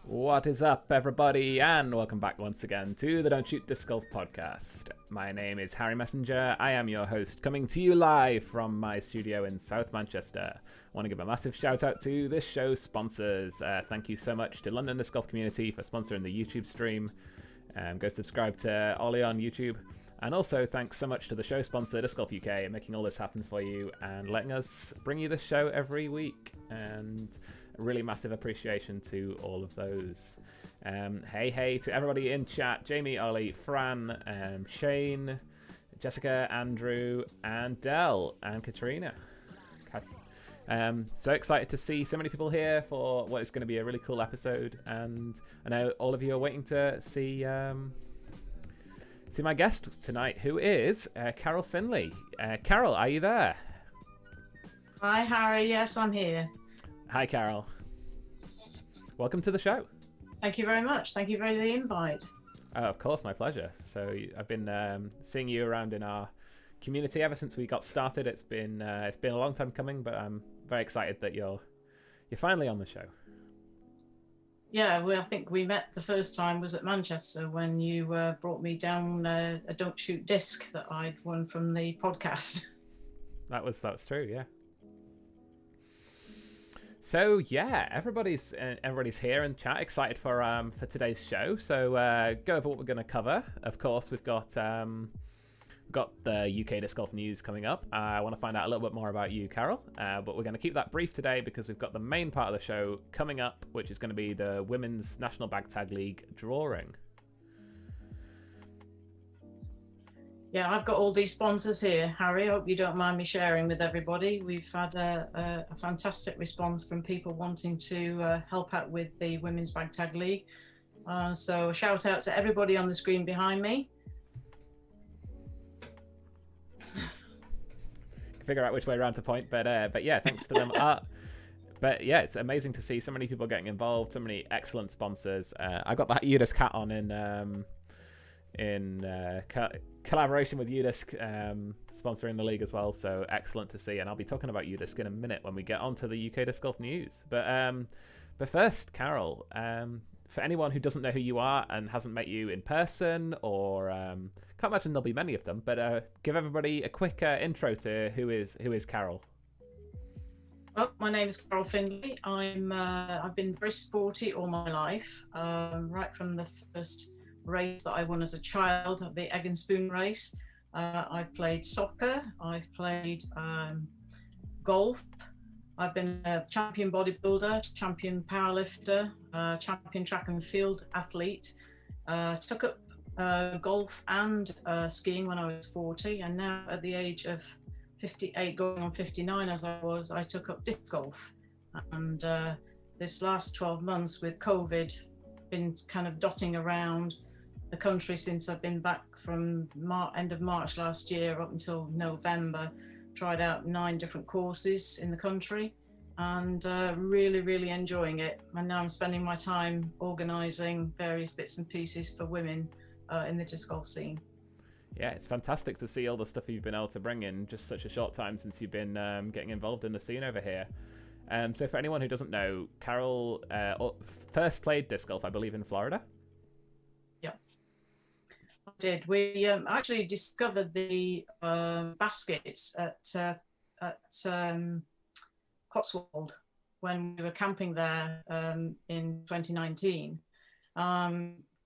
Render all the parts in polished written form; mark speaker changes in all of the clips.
Speaker 1: What is up, everybody, and welcome back once again to the Don't Shoot Disc Golf podcast. My name is Harry Messenger. I am your host, coming to you live from my studio in South Manchester. I want to give a massive shout out to this show's sponsors. Thank you so much to London Disc Golf Community for sponsoring the YouTube stream. Go subscribe to Ollie on YouTube. And also thanks so much to the show sponsor, Disc Golf UK, making all this happen for you and letting us bring you this show every week. And a really massive appreciation to all of those. Hey to everybody in chat: Jamie, Ollie, Fran, Shane, Jessica, Andrew, and Del, and Katrina. So excited to see so many people here for what is going to be a really cool episode. And I know all of you are waiting to see my guest tonight, who is Carole Findlay. Carole, are you there?
Speaker 2: Hi, Harry. Yes, I'm here.
Speaker 1: Hi, Carole. Welcome to the show.
Speaker 2: Thank you very much. Thank you for the invite.
Speaker 1: Of course, my pleasure. So I've been seeing you around in our community ever since we got started. It's been a long time coming, but I'm very excited that you're finally on the show.
Speaker 2: Yeah, I think we met the first time was at Manchester when you brought me down a Don't Shoot disc that I'd won from the podcast. That was
Speaker 1: true, yeah. So yeah, everybody's here in chat, excited for today's show. So go over what we're going to cover. Of course, we've got the UK Disc Golf news coming up. I want to find out a little bit more about you, Carole, but we're going to keep that brief today because we've got the main part of the show coming up, which is going to be the Women's National Bag Tag League drawing.
Speaker 2: Yeah, I've got all these sponsors here, Harry. I hope you don't mind me sharing with everybody. We've had a fantastic response from people wanting to help out with the Women's Bag Tag League. So shout out to everybody on the screen behind me.
Speaker 1: Figure out which way around to point, but yeah, thanks to them. But yeah, it's amazing to see so many people getting involved, so many excellent sponsors. I got that Udisk hat on in collaboration with Udisk, sponsoring the league as well. So excellent to see, and I'll be talking about Udisk in a minute when we get onto the UK Disc Golf news. But first, Carole, for anyone who doesn't know who you are and hasn't met you in person, or can't imagine there'll be many of them, but give everybody a quick intro to who is Carole.
Speaker 2: Well, my name is Carole Findlay. I've been very sporty all my life, right from the first race that I won as a child, the Egg and Spoon race. I've played soccer, I've played golf, I've been a champion bodybuilder, champion powerlifter, champion track and field athlete. Took up golf and skiing when I was 40, and now at the age of 58 going on 59 as I took up disc golf. And this last 12 months with COVID, been kind of dotting around the country since I've been back from end of March last year up until November. Tried out 9 different courses in the country, and really enjoying it. And now I'm spending my time organising various bits and pieces for women in the disc golf scene.
Speaker 1: Yeah, it's fantastic to see all the stuff you've been able to bring in just such a short time since you've been getting involved in the scene over here. So for anyone who doesn't know, Carole first played disc golf, I believe, in Florida.
Speaker 2: Yeah, I did. We actually discovered the baskets at Cotswold when we were camping there in 2019.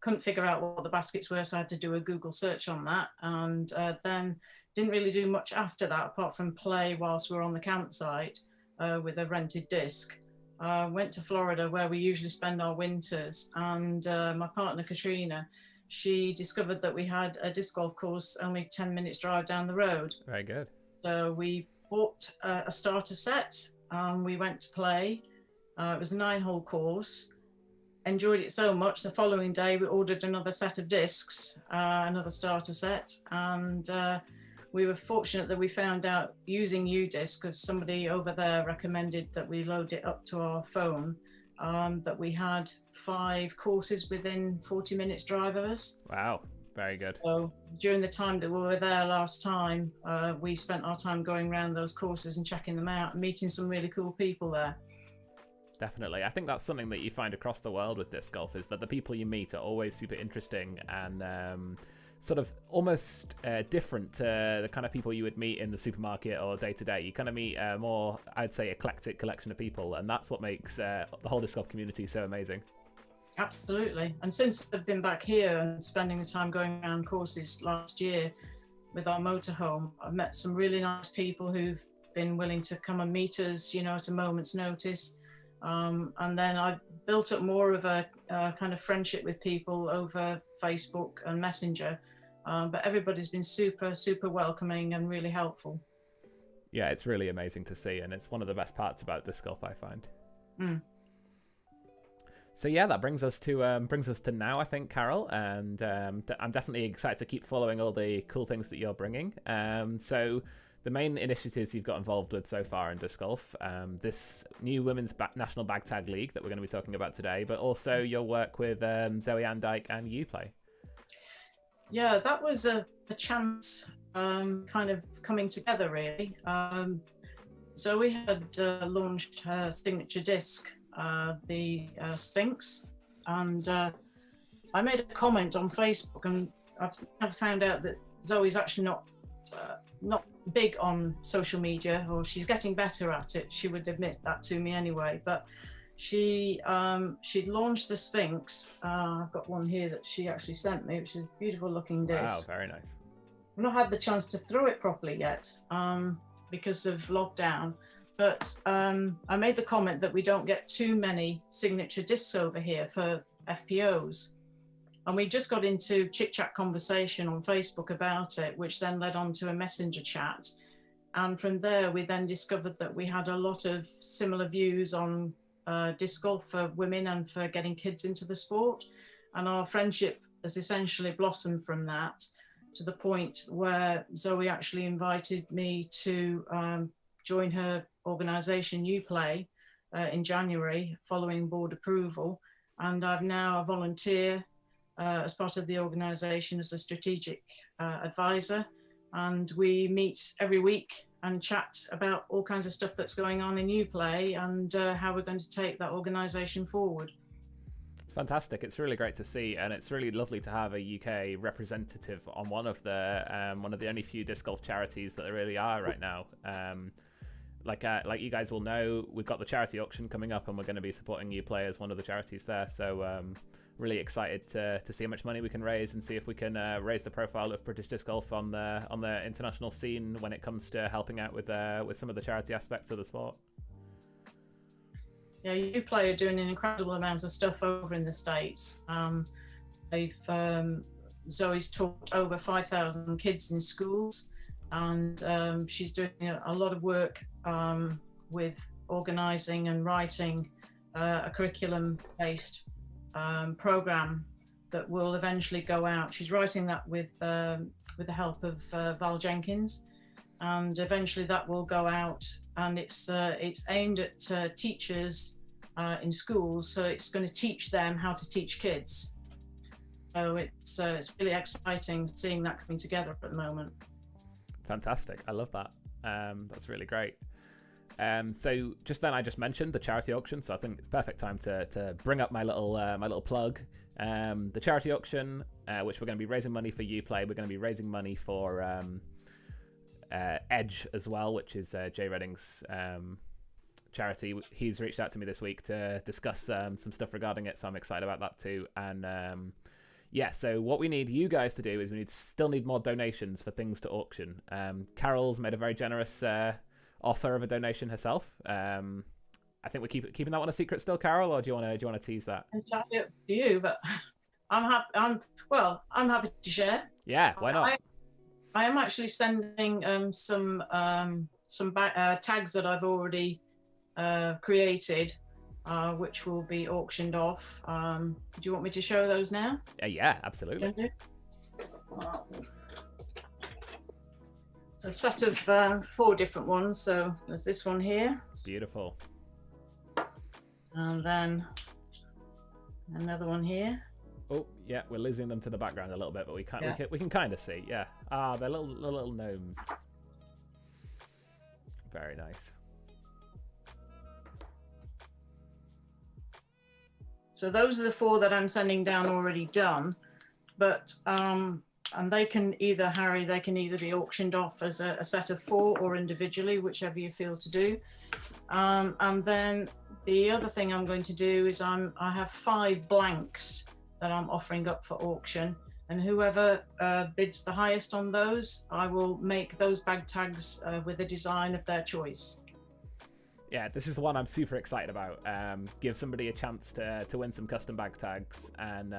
Speaker 2: Couldn't figure out what the baskets were, so I had to do a Google search on that, and then didn't really do much after that apart from play whilst we were on the campsite with a rented disc. Went to Florida where we usually spend our winters, and my partner Katrina, she discovered that we had a disc golf course only 10 minutes drive down the road.
Speaker 1: Very good.
Speaker 2: So we bought a starter set, we went to play. It was a 9-hole course. Enjoyed it so much, the following day we ordered another set of discs, another starter set, and we were fortunate that we found out using Udisc, because somebody over there recommended that we load it up to our phone, that we had 5 courses within 40 minutes drive of us.
Speaker 1: Wow, very good.
Speaker 2: So during the time that we were there last time, we spent our time going around those courses and checking them out and meeting some really cool people there.
Speaker 1: Definitely. I think that's something that you find across the world with disc golf, is that the people you meet are always super interesting and sort of almost different to the kind of people you would meet in the supermarket or day to day. You kind of meet a more, I'd say, eclectic collection of people, and that's what makes the whole disc golf community so amazing.
Speaker 2: Absolutely. And since I've been back here and spending the time going around courses last year with our motorhome, I've met some really nice people who've been willing to come and meet us, you know, at a moment's notice. And then I built up more of a kind of friendship with people over Facebook and Messenger. But everybody's been super welcoming and really helpful.
Speaker 1: Yeah, it's really amazing to see, and it's one of the best parts about disc golf, I find. So yeah, that brings us to now, I think, Carole, and I'm definitely excited to keep following all the cool things that you're bringing. So the main initiatives you've got involved with so far in disc golf, this new women's national bag tag league that we're going to be talking about today, but also your work with Zoe Andyke and Uplay.
Speaker 2: Yeah, that was a chance kind of coming together, really. Zoe had launched her signature disc, the Sphinx, and I made a comment on Facebook, and I've found out that Zoe's actually not big on social media, or she's getting better at it. She would admit that to me anyway, but she'd launched the Sphinx. I've got one here that she actually sent me, which is a beautiful looking disc.
Speaker 1: Wow, very nice.
Speaker 2: I've not had the chance to throw it properly yet because of lockdown, but I made the comment that we don't get too many signature discs over here for FPOs. And we just got into chit-chat conversation on Facebook about it, which then led on to a messenger chat. And from there, we then discovered that we had a lot of similar views on disc golf for women and for getting kids into the sport. and our friendship has essentially blossomed from that, to the point where Zoe actually invited me to join her organisation Uplay in January, following board approval, and I'm now a volunteer as part of the organisation as a strategic advisor, and we meet every week and chat about all kinds of stuff that's going on in Uplay and how we're going to take that organisation forward.
Speaker 1: It's fantastic. It's really great to see, and it's really lovely to have a UK representative on one of the only few disc golf charities that there really are right now. Like you guys will know, we've got the charity auction coming up, and we're going to be supporting Uplay as one of the charities there. So really excited to see how much money we can raise and see if we can raise the profile of British disc golf on the international scene when it comes to helping out with some of the charity aspects of the sport.
Speaker 2: Yeah, Uplay are doing an incredible amount of stuff over in the States. Zoe's taught over 5,000 kids in schools, and she's doing a lot of work with organising and writing a curriculum-based program that will eventually go out. She's writing that with the help of Val Jenkins, and eventually that will go out, and it's aimed at teachers in schools, so it's going to teach them how to teach kids. So it's really exciting seeing that coming together at the moment.
Speaker 1: Fantastic. I love that. That's really great. So just then I just mentioned the charity auction, so I think it's perfect time to bring up my little plug. The charity auction, which we're going to be raising money for Uplay. We're going to be raising money for Edge as well, which is Jay Redding's charity. He's reached out to me this week to discuss some stuff regarding it, so I'm excited about that too. And so what we need you guys to do is we still need more donations for things to auction. Carole's made a very generous offer of a donation herself. I think we're keeping that one a secret still, Carole, or do you want to tease that?
Speaker 2: It's up to you, but I'm happy to share.
Speaker 1: Yeah, why not?
Speaker 2: I am actually sending some tags that I've already created, which will be auctioned off. Do you want me to show those now?
Speaker 1: Yeah, absolutely.
Speaker 2: It's a set of 4 different ones. So there's this one here.
Speaker 1: Beautiful.
Speaker 2: And then another one here.
Speaker 1: Oh, yeah, we're losing them to the background a little bit, but we can kind of see. Yeah. They're little gnomes. Very nice.
Speaker 2: So those are the 4 that I'm sending down already done, but and they can either be auctioned off as a set of 4 or individually, whichever you feel to do. And then the other thing I'm going to do is I have 5 blanks that I'm offering up for auction, and whoever bids the highest on those, I will make those bag tags with a design of their choice.
Speaker 1: Yeah, this is the one I'm super excited about. Give somebody a chance to win some custom bag tags and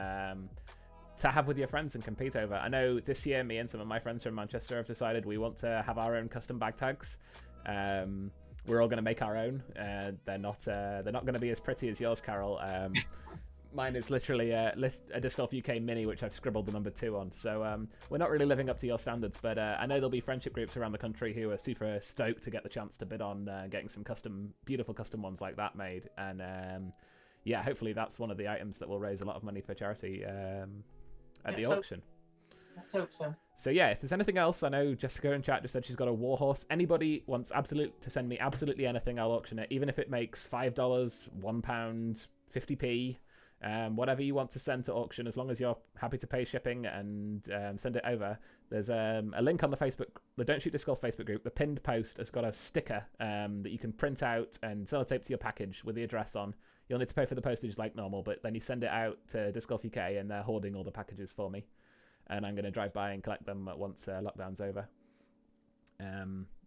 Speaker 1: to have with your friends and compete over. I know this year, me and some of my friends from Manchester have decided we want to have our own custom bag tags. We're all going to make our own. They're not going to be as pretty as yours, Carole. Mine is literally a Disc Golf UK Mini, which I've scribbled the number 2 on. So we're not really living up to your standards, but I know there'll be friendship groups around the country who are super stoked to get the chance to bid on getting some beautiful custom ones like that made. And hopefully that's one of the items that will raise a lot of money for charity at the auction.
Speaker 2: Let's hope so.
Speaker 1: So yeah, if there's anything else, I know Jessica in chat just said she's got a warhorse. Anybody wants to send me absolutely anything, I'll auction it, even if it makes $5, £1, 50p. Whatever you want to send to auction, as long as you're happy to pay shipping and send it over. There's a link on the Don't Shoot Disc Golf Facebook group. The pinned post has got a sticker that you can print out and sellotape to your package with the address on. You'll need to pay for the postage like normal, but then you send it out to Disc Golf UK and they're hoarding all the packages for me. And I'm going to drive by and collect them once lockdown's over.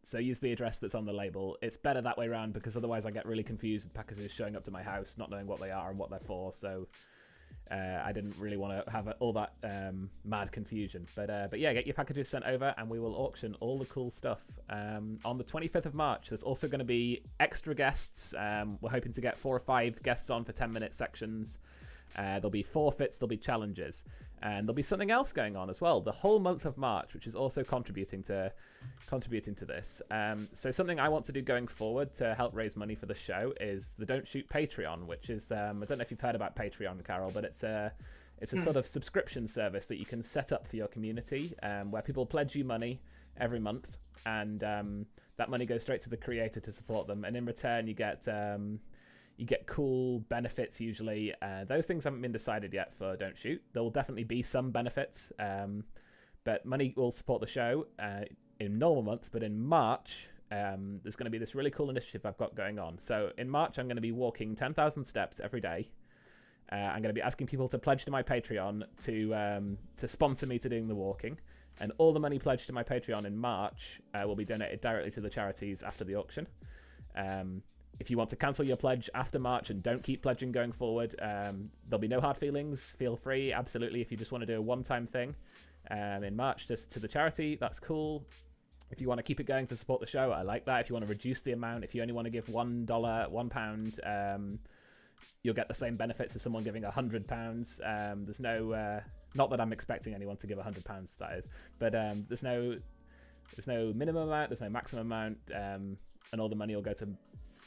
Speaker 1: So use the address that's on the label. It's better that way around because otherwise I get really confused with packages showing up to my house, not knowing what they are and what they're for. So I didn't really want to have all that mad confusion. But yeah, get your packages sent over and we will auction all the cool stuff. On the 25th of March, there's also going to be extra guests. We're hoping to get 4 or 5 guests on for 10-minute sections. There'll be forfeits, there'll be challenges, and there'll be something else going on as well. The whole month of March, which is also contributing to this. So something I want to do going forward to help raise money for the show is the Don't Shoot Patreon, which is I don't know if you've heard about Patreon, Carole, but it's a sort of subscription service that you can set up for your community, where people pledge you money every month, and that money goes straight to the creator to support them, and in return you get cool benefits usually. Those things haven't been decided yet for Don't Shoot. There will definitely be some benefits, but money will support the show in normal months. But in March, there's going to be this really cool initiative I've got going on. So in March, I'm going to be walking 10,000 steps every day. I'm going to be asking people to pledge to my Patreon to sponsor me to doing the walking. And all the money pledged to my Patreon in March will be donated directly to the charities after the auction. If you want to cancel your pledge after March and don't keep pledging going forward, there'll be no hard feelings. Feel free, absolutely. If you just want to do a one-time thing in March just to the charity, that's cool. If you want to keep it going to support the show, I like that. If you want to reduce the amount, if you only want to give $1, £1, you'll get the same benefits as someone giving £100. There's no, not that I'm expecting anyone to give £100, that is, but there's no minimum amount, there's no maximum amount, and all the money will go to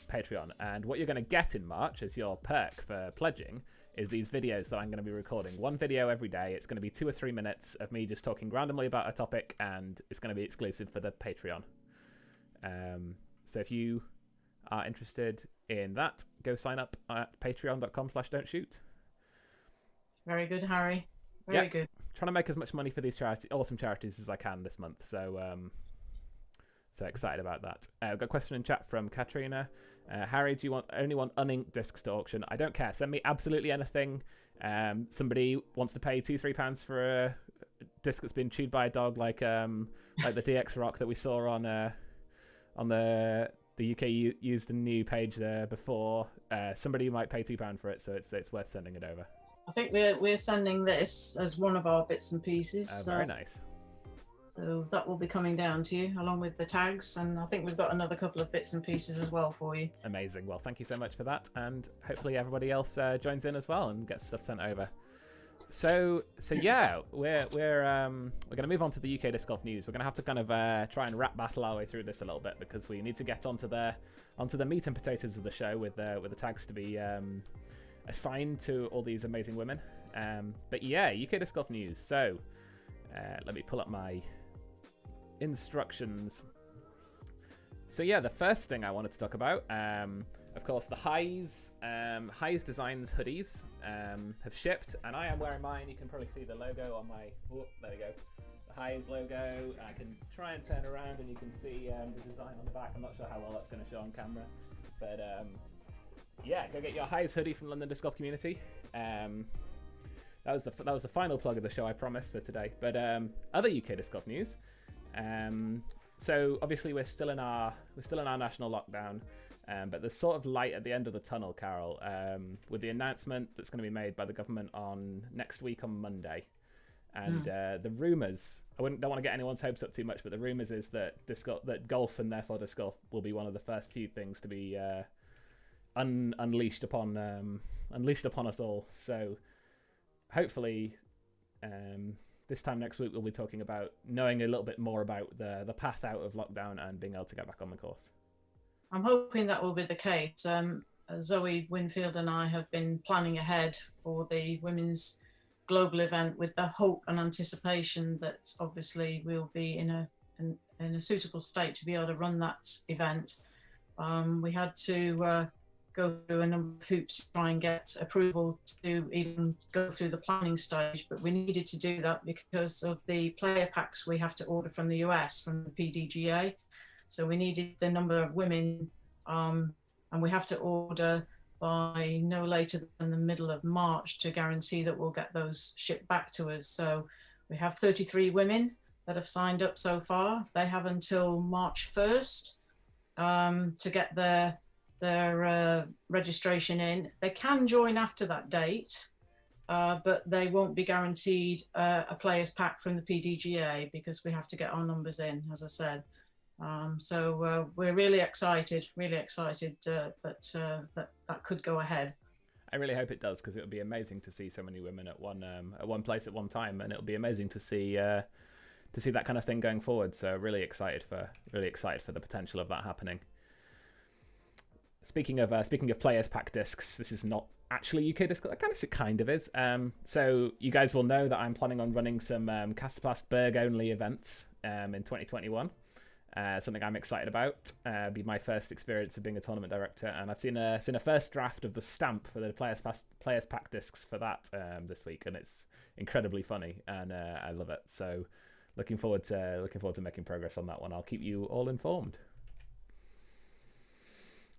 Speaker 1: Patreon. And what you're going to get in March as your perk for pledging is these videos that I'm going to be recording. One video every day. It's going to be 2 or 3 minutes of me just talking randomly about a topic, and it's going to be exclusive for the Patreon. So if you are interested in that, go sign up at patreon.com/don'tshoot.
Speaker 2: Very good, Harry. Very good.
Speaker 1: Trying to make as much money for these awesome charities as I can this month. So excited about that. I've got a question in chat from Katrina. Harry, do you only want uninked discs to auction? I don't care. Send me absolutely anything. Somebody wants to pay £2-3 for a disc that's been chewed by a dog, like the DX Rock that we saw on the UK used a new page there before. Somebody might pay £2 for it, so it's worth sending it over.
Speaker 2: I think we're sending this as one of our bits and pieces.
Speaker 1: Very nice.
Speaker 2: So that will be coming down to you along with the tags, and I think we've got another couple of bits and pieces as well for you.
Speaker 1: Amazing. Well, thank you so much for that, and hopefully everybody else joins in as well and gets stuff sent over. So yeah, we're going to move on to the UK Disc Golf news. We're going to have to kind of try and rap battle our way through this a little bit, because we need to get onto the meat and potatoes of the show with the tags to be assigned to all these amazing women. But yeah, UK Disc Golf news. So let me pull up my instructions. So yeah, the first thing I wanted to talk about, of course, the Highs Designs hoodies have shipped, and I am wearing mine. You can probably see the logo on my, there we go, the Highs logo. I can try and turn around and you can see the design on the back. I'm not sure how well that's going to show on camera, but yeah, go get your Highs hoodie from London Disc Golf Community. That was the final plug of the show, I promised, for today. But other UK Disc Golf news. So obviously we're still in our national lockdown, but there's sort of light at the end of the tunnel, Carole, with the announcement that's going to be made by the government on next week on Monday. And the rumours, don't want to get anyone's hopes up too much, but the rumours is that golf, and therefore disc golf, will be one of the first few things to be unleashed upon us all. So hopefully this time next week we'll be talking about knowing a little bit more about the path out of lockdown and being able to get back on the course. I'm
Speaker 2: hoping that will be the case. Zoe Winfield and I have been planning ahead for the women's global event with the hope and anticipation that obviously we'll be in a suitable state to be able to run that event. We had to go through a number of hoops to try and get approval to even go through the planning stage, but we needed to do that because of the player packs we have to order from the US, from the PDGA. So we needed the number of women, and we have to order by no later than the middle of March to guarantee that we'll get those shipped back to us. So we have 33 women that have signed up so far. They have until March 1st to get their registration in. They can join after that date, but they won't be guaranteed a player's pack from the PDGA because we have to get our numbers in, as I said. So we're really excited that could go ahead.
Speaker 1: I really hope it does, because it would be amazing to see so many women at one place at one time, and it'll be amazing to see that kind of thing going forward. So really excited for the potential of that happening. Speaking of players pack discs, this is not actually UK disc. It kind of is. So you guys will know that I'm planning on running some Casterplast Berg only events in 2021. Something I'm excited about. Be my first experience of being a tournament director, and I've seen a first draft of the stamp for the players pack discs for that this week, and it's incredibly funny, and I love it. So looking forward to making progress on that one. I'll keep you all informed.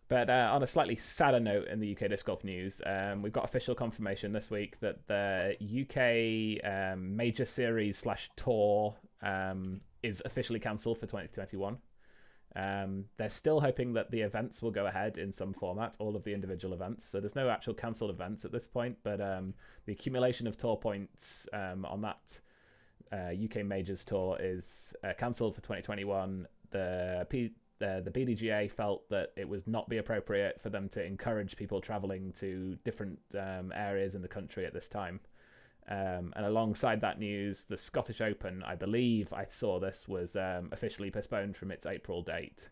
Speaker 1: But on a slightly sadder note in the UK disc golf news, we've got official confirmation this week that the UK Major Series / Tour is officially cancelled for 2021. They're still hoping that the events will go ahead in some format, all of the individual events. So there's no actual cancelled events at this point, but the accumulation of tour points on that UK Majors Tour is cancelled for 2021. The BDGA felt that it would not be appropriate for them to encourage people travelling to different areas in the country at this time. And alongside that news, the Scottish Open, I believe I saw this, was officially postponed from its April date.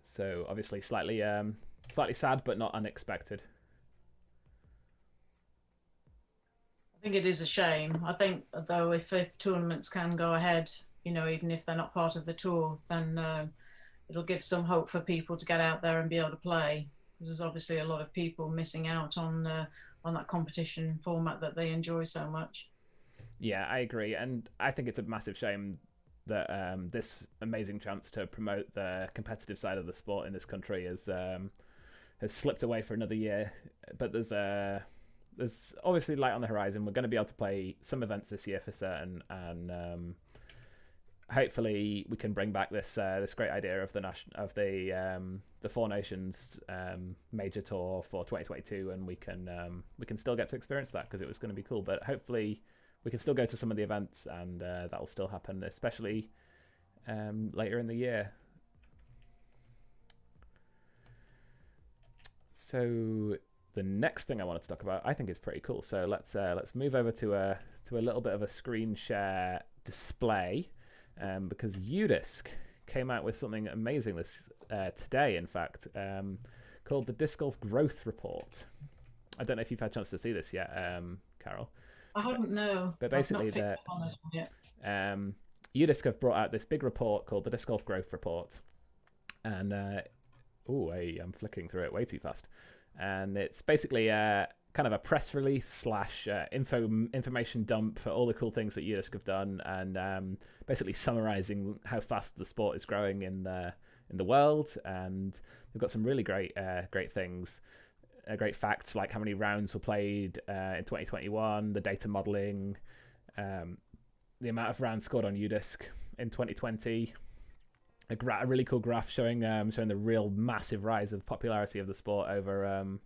Speaker 1: So obviously slightly sad, but not unexpected.
Speaker 2: I think it is a shame. I think, though, if tournaments can go ahead, even if they're not part of the tour, then it'll give some hope for people to get out there and be able to play. Because there's obviously a lot of people missing out on that competition format that they enjoy so much.
Speaker 1: Yeah, I agree, and I think it's a massive shame that this amazing chance to promote the competitive side of the sport in this country has slipped away for another year. But there's obviously light on the horizon. We're going to be able to play some events this year for certain, and hopefully we can bring back this great idea of the Four Nations major tour for 2022, and we can still get to experience that, because it was going to be cool. But hopefully we can still go to some of the events, and that will still happen, especially later in the year. So the next thing I wanted to talk about, I think, is pretty cool. So let's move over to a little bit of a screen share display. Because UDisc came out with something amazing today, in fact, called the Disc Golf Growth Report. I don't know if you've had a chance to see this yet, Carole.
Speaker 2: I haven't, no.
Speaker 1: But basically, UDisc have brought out this big report called the Disc Golf Growth Report. And, I'm flicking through it way too fast. And it's basically kind of a press release / information dump for all the cool things that UDisc have done, and basically summarizing how fast the sport is growing in the world. And they've got some really great things, great facts, like how many rounds were played in 2021, the data modeling, the amount of rounds scored on UDisc in 2020. A really cool graph showing the real massive rise of popularity of the sport over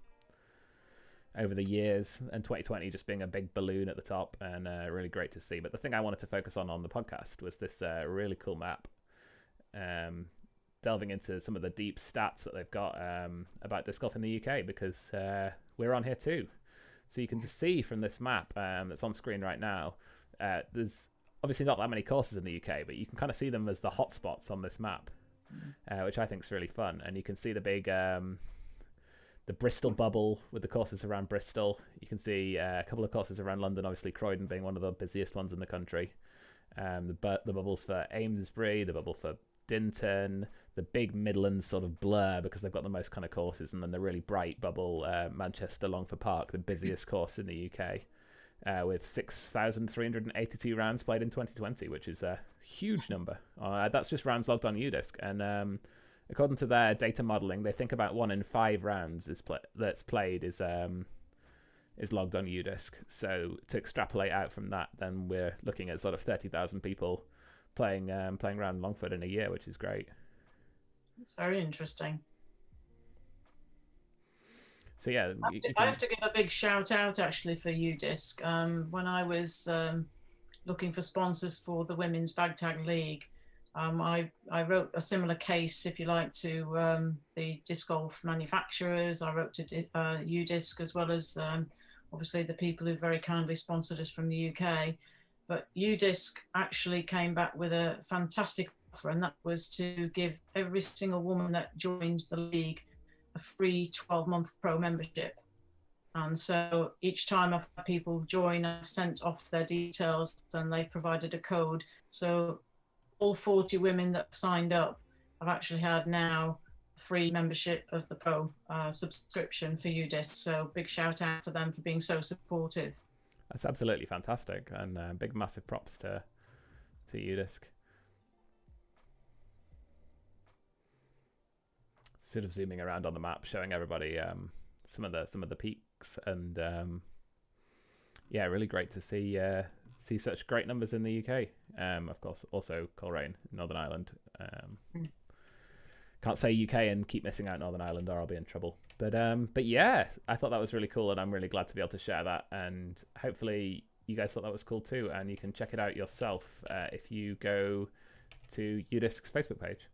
Speaker 1: the years, and 2020 just being a big balloon at the top, and really great to see. But the thing I wanted to focus on the podcast was this really cool map, delving into some of the deep stats that they've got about disc golf in the UK, because we're on here too. So you can just see from this map that's on screen right now, there's obviously not that many courses in the UK, but you can kind of see them as the hotspots on this map, which I think is really fun. And you can see the big the Bristol bubble with the courses around Bristol. You can see a couple of courses around London, obviously Croydon being one of the busiest ones in the country. The bubbles for Amesbury, the bubble for Dinton, the big Midlands sort of blur because they've got the most kind of courses, and then the really bright bubble, Manchester Longford Park, the busiest course in the UK, with 6,382 rounds played in 2020, which is a huge number. That's just rounds logged on UDisc, and according to their data modeling, they think about 1 in 5 rounds that's played is logged on UDisc. So to extrapolate out from that, then we're looking at sort of 30,000 people playing around Longford in a year, which is great.
Speaker 2: It's very interesting.
Speaker 1: So yeah,
Speaker 2: I have to give a big shout out actually for UDisc. When I was looking for sponsors for the Women's Bag Tag League, I wrote a similar case, if you like, to the disc golf manufacturers. I wrote to UDisc, as well as obviously the people who very kindly sponsored us from the UK. But UDisc actually came back with a fantastic offer, and that was to give every single woman that joined the league a free 12-month pro membership. And so each time I've had people join, I've sent off their details and they've provided a code. So all 40 women that have signed up have actually had now free membership of the pro subscription for UDisc. So big shout out for them for being so supportive.
Speaker 1: That's absolutely fantastic, and big massive props to UDisc. Sort of zooming around on the map, showing everybody some of the peaks, and yeah, really great to see such great numbers in the UK. Of course, also Coleraine, Northern Ireland. Can't say UK and keep missing out Northern Ireland, or I'll be in trouble. But yeah, I thought that was really cool, and I'm really glad to be able to share that. And hopefully, you guys thought that was cool too, and you can check it out yourself if you go to UDisc's Facebook page.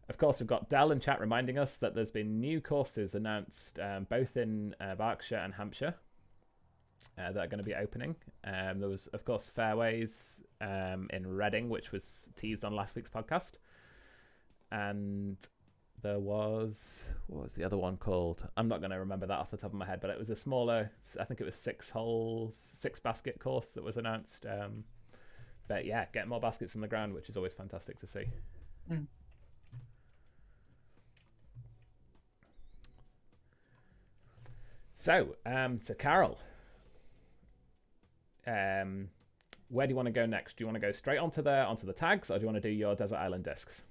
Speaker 1: Of course, we've got Dell in chat reminding us that there's been new courses announced both in Berkshire and Hampshire that are going to be opening. There was, of course, Fairways in Reading, which was teased on last week's podcast. And there was, what was the other one called? I'm not going to remember that off the top of my head, but it was a smaller, I think it was 6 basket course that was announced. But yeah, get more baskets in the ground, which is always fantastic to see. So Carole, where do you want to go next? Do you want to go straight onto the tags, or do you want to do your Desert Island discs?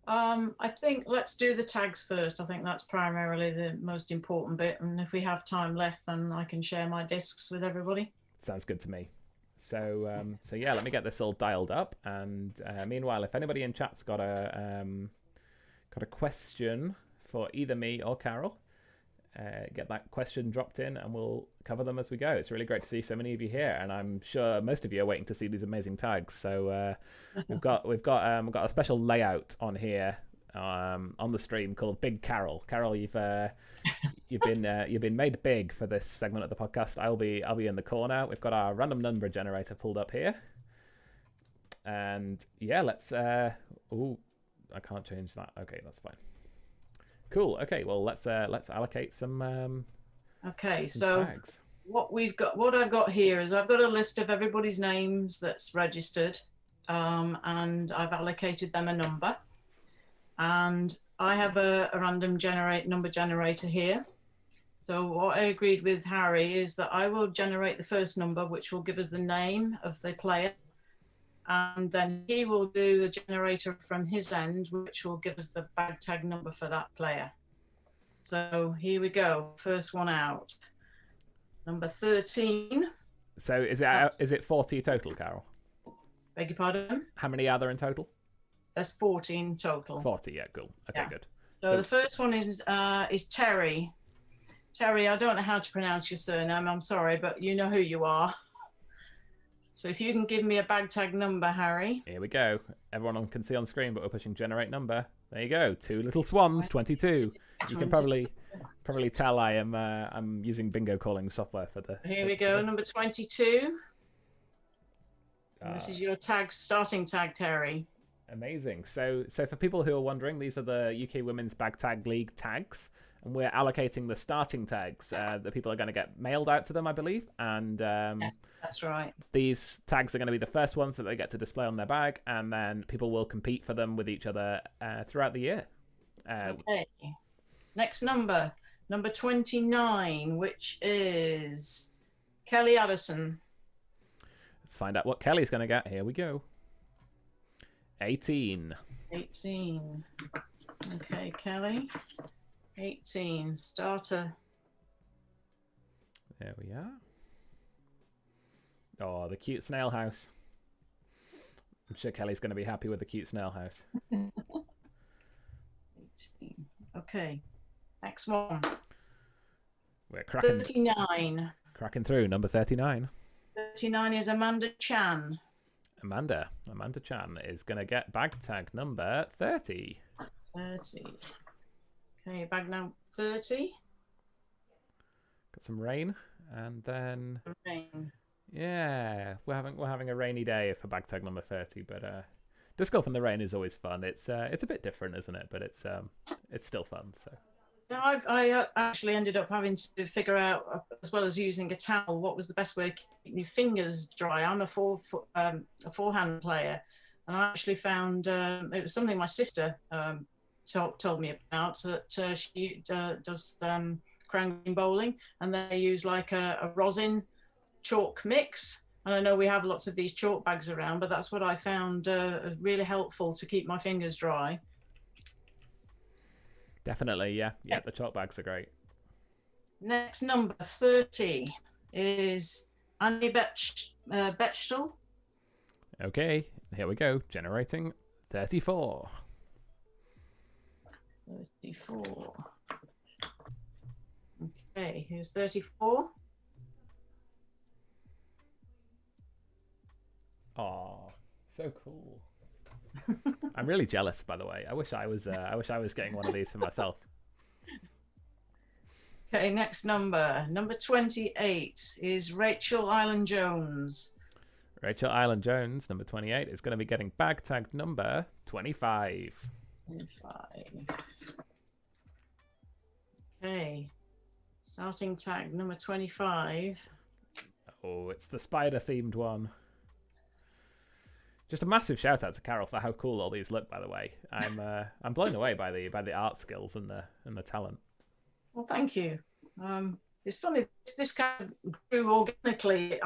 Speaker 2: I think let's do the tags first. I think that's primarily the most important bit, and if we have time left, then I can share my discs with everybody.
Speaker 1: Sounds good to me. So yeah, let me get this all dialed up, and meanwhile, if anybody in chat's got a question for either me or Carole, get that question dropped in and we'll cover them as we go. It's really great to see so many of you here, and I'm sure most of you are waiting to see these amazing tags. So we've got a special layout on here on the stream called Big Carole. Carole, you've been made big for this segment of the podcast. I'll be in the corner. We've got our random number generator pulled up here, and yeah, let's oh, I can't change that. Okay, that's fine. Cool. Okay. Well, let's allocate some.
Speaker 2: Okay.
Speaker 1: Some
Speaker 2: so
Speaker 1: tags.
Speaker 2: what I've got here is I've got a list of everybody's names that's registered, and I've allocated them a number, and I have a random number generator here. So what I agreed with Harry is that I will generate the first number, which will give us the name of the player. And then he will do the generator from his end, which will give us the bag tag number for that player. So here we go. First one out. Number 13.
Speaker 1: So is it 40 total, Carole?
Speaker 2: Beg your pardon?
Speaker 1: How many are there in total?
Speaker 2: There's 14 total.
Speaker 1: 40, yeah, cool. Okay, yeah. Good.
Speaker 2: So the first one is Terry. Terry, I don't know how to pronounce your surname. I'm sorry, but you know who you are. So if you can give me a bag tag number, Harry.
Speaker 1: Here we go. Everyone can see on screen, but we're pushing generate number. There you go. 2 little swans, 22. You can probably tell I'm using bingo calling software for the.
Speaker 2: Here we go. Number 22. This is your starting tag, Terry.
Speaker 1: Amazing. So for people who are wondering, these are the UK Women's Bag Tag League tags, and we're allocating the starting tags that people are going to get mailed out to them, I believe. And yeah,
Speaker 2: that's right.
Speaker 1: These tags are going to be the first ones that they get to display on their bag, and then people will compete for them with each other throughout the year.
Speaker 2: Okay. Next number 29, which is Kelly Addison.
Speaker 1: Let's find out what Kelly's going to get. Here we go. 18.
Speaker 2: Okay, Kelly. 18. Starter.
Speaker 1: There we are. Oh, the cute snail house. I'm sure Kelly's going to be happy with the cute snail house.
Speaker 2: 18. Okay. Next one.
Speaker 1: We're cracking.
Speaker 2: 39.
Speaker 1: Cracking through. Number 39.
Speaker 2: 39 is Amanda Chan.
Speaker 1: Amanda Chan is going to get bag tag number 30.
Speaker 2: 30. Okay, bag now 30.
Speaker 1: Got some rain, and then
Speaker 2: Rain.
Speaker 1: yeah, we're having a rainy day for bag tag number 30, but disc golf in the rain is always fun. It's a bit different, isn't it? But it's still fun. So
Speaker 2: Now, I actually ended up having to figure out, as well as using a towel, what was the best way to keep my fingers dry. I'm a forehand player, and I actually found it was something my sister told me about, that she does crown green bowling, and they use like a rosin chalk mix. And I know we have lots of these chalk bags around, but that's what I found really helpful to keep my fingers dry.
Speaker 1: definitely, yeah, the chalk bags are great.
Speaker 2: Next number 30 is Andy Bechtel.
Speaker 1: Okay, here we go. Generating 34.
Speaker 2: 34. Okay, here's 34.
Speaker 1: Oh, so cool. I'm really jealous, by the way. I wish I was getting one of these for myself.
Speaker 2: Okay, next number 28 is Rachel Island Jones.
Speaker 1: Rachel Island Jones, number 28, is going to be getting bag tag number 25.
Speaker 2: 25. Okay, starting tag number 25.
Speaker 1: Oh, it's the spider themed one. Just a massive shout out to Carole for how cool all these look. By the way, I'm blown away by the art skills and the talent.
Speaker 2: Well, thank you. It's funny, this kind of grew organically.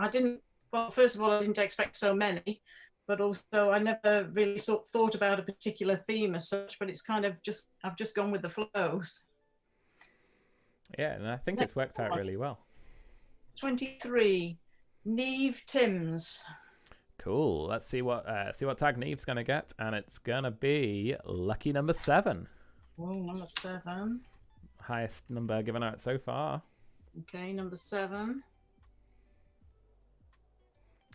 Speaker 2: Well, first of all, I didn't expect so many, but also I never really thought about a particular theme as such, but it's kind of I've just gone with the flows.
Speaker 1: Yeah, and I think it's worked out really well.
Speaker 2: 23, Neve Timms.
Speaker 1: Cool. Let's see what tag Neve's gonna get, and it's gonna be lucky number 7.
Speaker 2: Oh, number 7.
Speaker 1: Highest number given out so far.
Speaker 2: Okay, number 7.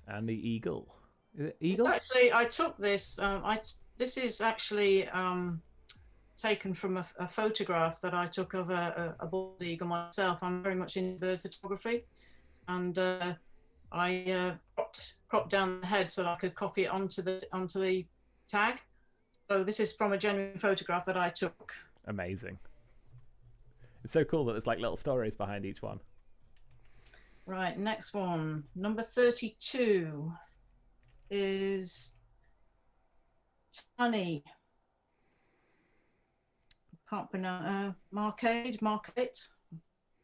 Speaker 1: And the eagle. Is it eagle?
Speaker 2: Actually, I took this. This is actually taken from a photograph that I took of a bald eagle myself. I'm very much into bird photography, and I cropped down the head so that I could copy it onto the tag. So this is from a genuine photograph that I took.
Speaker 1: Amazing. It's so cool that there's like little stories behind each one.
Speaker 2: Right, next one. Number 32 is Tani. Can't pronounce Market.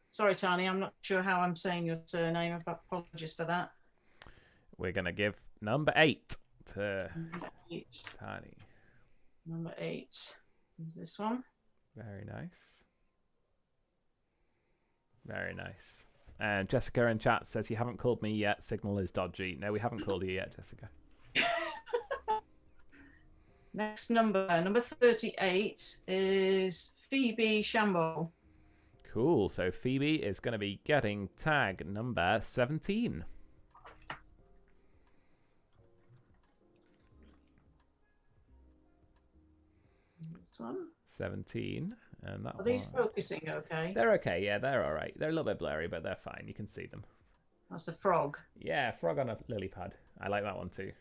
Speaker 2: Sorry, Tani, I'm not sure how I'm saying your surname. Apologies for that.
Speaker 1: We're gonna give number 8 to Tani.
Speaker 2: Number 8 is this one.
Speaker 1: Very nice. Very nice. And Jessica in chat says, you haven't called me yet. Signal is dodgy. No, we haven't called you yet, Jessica.
Speaker 2: Next number 38 is Phoebe Shambo.
Speaker 1: Cool. So Phoebe is going to be getting tag number 17.
Speaker 2: This one.
Speaker 1: 17. And that
Speaker 2: Are these focusing okay?
Speaker 1: They're okay, yeah, they're all right. They're a little bit blurry, but they're fine. You can see them.
Speaker 2: That's a frog.
Speaker 1: Yeah, frog on a lily pad. I like that one too.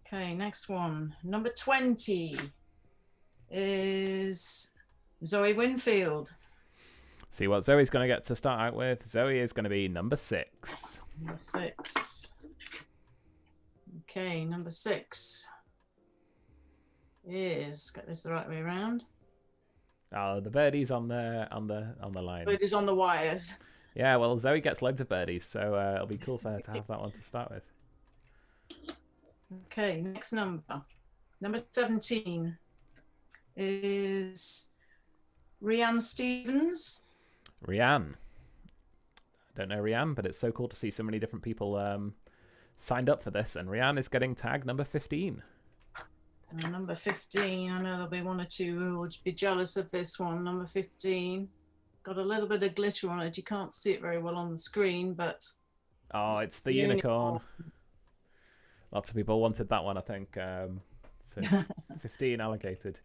Speaker 2: Okay, next one. Number 20 is Zoe Winfield.
Speaker 1: See what Zoe's going to get to start out with. Zoe is going to be number 6.
Speaker 2: Number 6. Okay, number 6 is, get this the right way around.
Speaker 1: Oh, the birdie's on the line.
Speaker 2: Birdie's on the wires.
Speaker 1: Yeah, well, Zoe gets loads of birdies, so it'll be cool for her to have that one to start with.
Speaker 2: Okay, next number. Number 17 is Rianne Stevens.
Speaker 1: Rianne. I don't know Rianne, but it's so cool to see so many different people signed up for this, and Rianne is getting tag number 15.
Speaker 2: Number 15, I know there'll be one or two who will be jealous of this one. Number 15, got a little bit of glitter on it. You can't see it very well on the screen, but...
Speaker 1: Oh, it's the unicorn. Lots of people wanted that one, I think. So 15 allocated.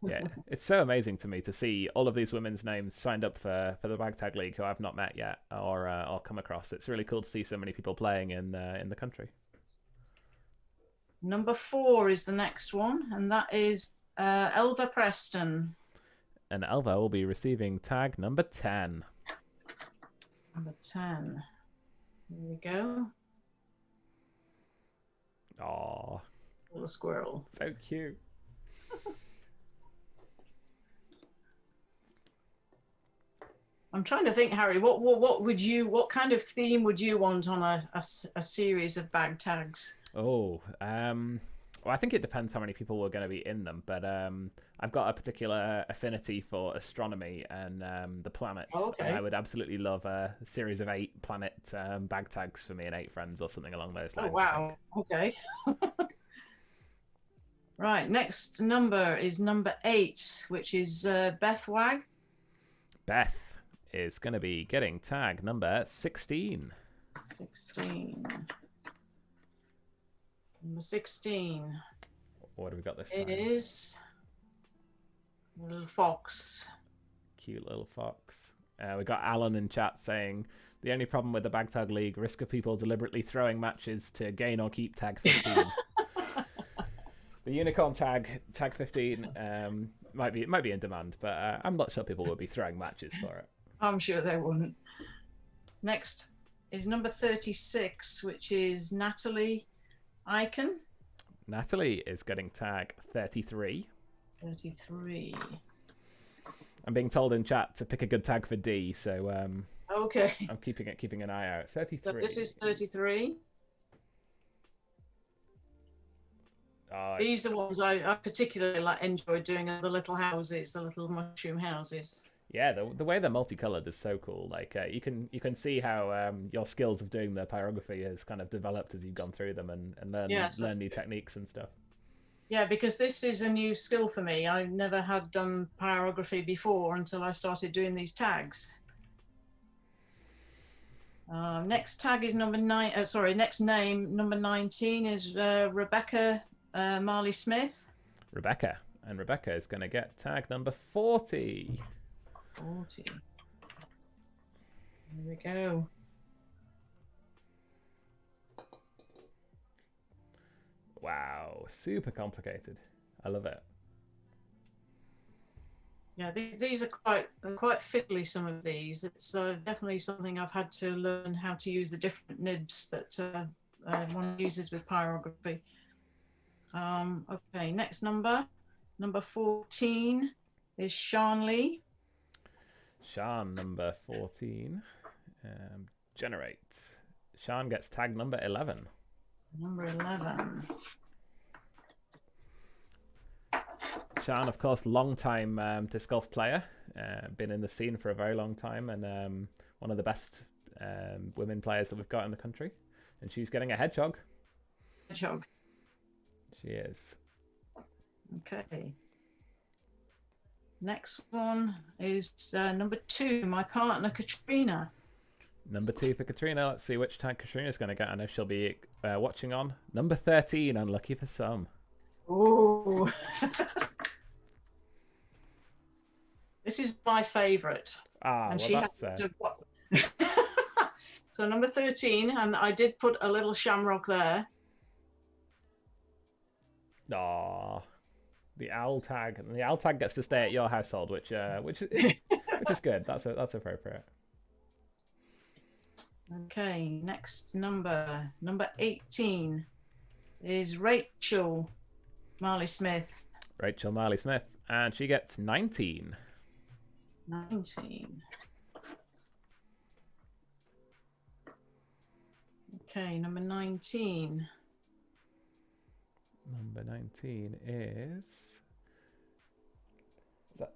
Speaker 1: Yeah, it's so amazing to me to see all of these women's names signed up for the Bag Tag League who I've not met yet or come across. It's really cool to see so many people playing in the country.
Speaker 2: Number 4 is the next one, and that is Elva Preston.
Speaker 1: And Elva will be receiving tag number 10.
Speaker 2: Number 10. Here we go.
Speaker 1: Aww.
Speaker 2: Little squirrel.
Speaker 1: So cute.
Speaker 2: I'm trying to think, Harry, what kind of theme would you want on a series of bag tags?
Speaker 1: Oh, well, I think it depends how many people were going to be in them, but I've got a particular affinity for astronomy and the planets.
Speaker 2: Oh, okay.
Speaker 1: And I would absolutely love a series of 8 planet bag tags for me and 8 friends or something along those lines.
Speaker 2: Oh, wow. Okay. Right, next number is number 8, which is Beth Wag.
Speaker 1: Beth is going to be getting tag number 16.
Speaker 2: 16. Number 16.
Speaker 1: What have we got this time?
Speaker 2: It is little fox.
Speaker 1: Cute little fox. We got Alan in chat saying the only problem with the Bag Tag League, risk of people deliberately throwing matches to gain or keep tag 15. The unicorn tag 15 might be in demand, but I'm not sure people will be throwing matches for it.
Speaker 2: I'm sure they wouldn't. Next is number 36, which is Natalie Icon.
Speaker 1: Natalie is getting tag 33.
Speaker 2: 33.
Speaker 1: I'm being told in chat to pick a good tag for D, so
Speaker 2: okay.
Speaker 1: I'm keeping an eye out. 33.
Speaker 2: So this is 33. These are the ones I particularly enjoy doing, the little houses, the little mushroom houses.
Speaker 1: Yeah, the way they're multicolored is so cool. Like you can see how your skills of doing the pyrography has kind of developed as you've gone through them and learn new techniques and stuff.
Speaker 2: Yeah, because this is a new skill for me. I never had done pyrography before until I started doing these tags. Next tag is number 9. Next name number 19 is Rebecca Marley Smith.
Speaker 1: Rebecca is going to get tag number 40.
Speaker 2: 40. Here we go.
Speaker 1: Wow, super complicated. I love it.
Speaker 2: Yeah, these are quite fiddly, some of these. It's definitely something I've had to learn how to use the different nibs that one uses with pyrography. Okay, next number 14 is Sean Lee.
Speaker 1: Sean, number 14. Generate. Sean gets tag number 11.
Speaker 2: Number 11.
Speaker 1: Sean, of course, long-time disc golf player. Been in the scene for a very long time and one of the best women players that we've got in the country. And she's getting a hedgehog.
Speaker 2: Hedgehog.
Speaker 1: She is.
Speaker 2: Okay. Next one is number 2, my partner Katrina.
Speaker 1: Number 2 for Katrina. Let's see which tag Katrina's going to get. I know she'll be watching on. Number 13, unlucky for some.
Speaker 2: Ooh. This is my favourite.
Speaker 1: And
Speaker 2: well, that's... So number 13, and I did put a little shamrock there.
Speaker 1: Aww. The owl tag. And the owl tag gets to stay at your household, which is good. That's appropriate.
Speaker 2: Okay, next number 18 is Rachel Marley Smith.
Speaker 1: Rachel Marley Smith, and she gets 19.
Speaker 2: 19. Okay, number 19.
Speaker 1: Number 19 is that...